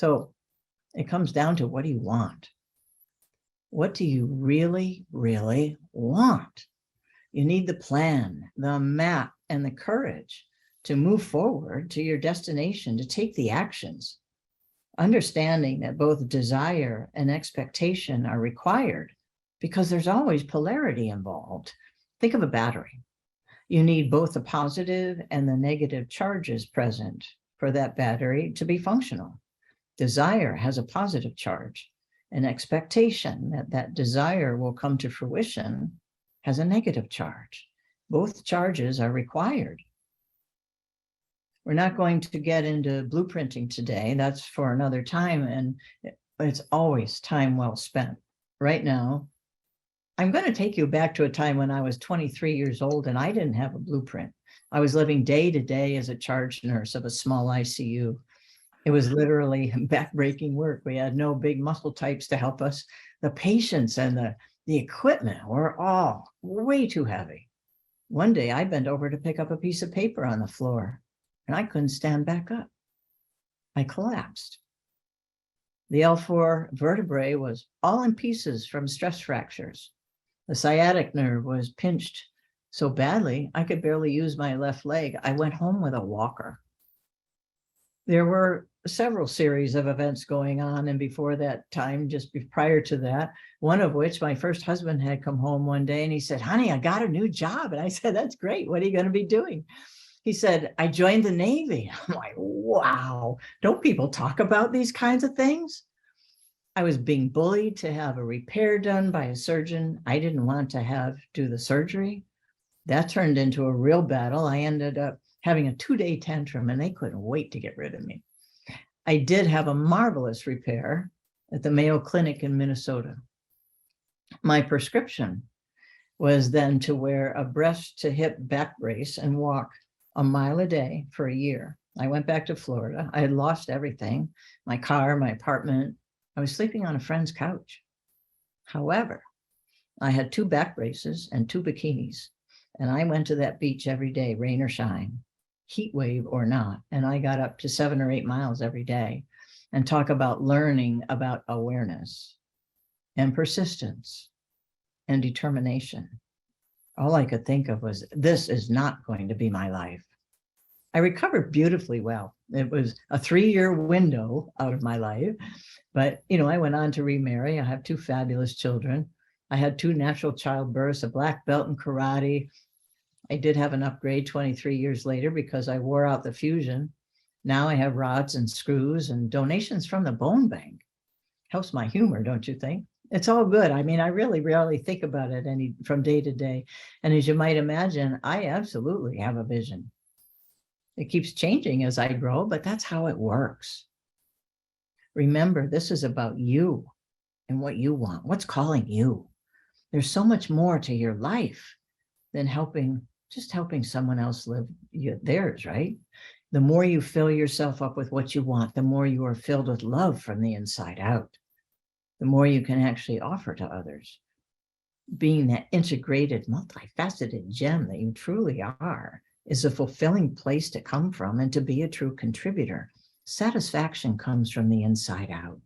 So it comes down to, what do you want? What do you really, really want? You need the plan, the map, and the courage to move forward to your destination, to take the actions, understanding that both desire and expectation are required because there's always polarity involved. Think of a battery. You need both the positive and the negative charges present for that battery to be functional. Desire has a positive charge. An expectation that that desire will come to fruition has a negative charge. Both charges are required. We're not going to get into blueprinting today. That's for another time, and it's always time well spent. Right now, I'm going to take you back to a time when I was 23 years old and I didn't have a blueprint. I was living day to day as a charge nurse of a small ICU. It was literally backbreaking work. We had no big muscle types to help us. The patients and the equipment were all way too heavy. One day I bent over to pick up a piece of paper on the floor and I couldn't stand back up. I collapsed. The L4 vertebrae was all in pieces from stress fractures. The sciatic nerve was pinched so badly I could barely use my left leg. I went home with a walker. There were several series of events going on, and before that time, just prior to that, one of which my first husband had come home one day and he said, "Honey, I got a new job." And I said, "That's great. What are you going to be doing?" He said, "I joined the Navy." I'm like, wow, don't people talk about these kinds of things? I was being bullied to have a repair done by a surgeon. I didn't want to do the surgery. That turned into a real battle. I ended up having a 2-day tantrum and they couldn't wait to get rid of me. I did have a marvelous repair at the Mayo Clinic in Minnesota. My prescription was then to wear a breast to hip back brace and walk a mile a day for a year. I went back to Florida. I had lost everything, my car, my apartment. I was sleeping on a friend's couch. However, I had 2 back braces and 2 bikinis, and I went to that beach every day, rain or shine, heat wave or not. And I got up to 7 or 8 miles every day and talk about learning about awareness and persistence and determination. All I could think of was, this is not going to be my life. I recovered beautifully well. It was a 3-year window out of my life, but I went on to remarry. I have 2 fabulous children. I had 2 natural childbirths, a black belt in karate. I did have an upgrade 23 years later because I wore out the fusion. Now I have rods and screws and donations from the bone bank. Helps my humor, don't you think? It's all good. I mean, I really rarely think about it from day to day. And as you might imagine, I absolutely have a vision. It keeps changing as I grow, but that's how it works. Remember, this is about you and what you want. What's calling you? There's so much more to your life than just helping someone else live theirs, right? The more you fill yourself up with what you want, the more you are filled with love from the inside out, the more you can actually offer to others. Being that integrated, multifaceted gem that you truly are is a fulfilling place to come from and to be a true contributor. Satisfaction comes from the inside out.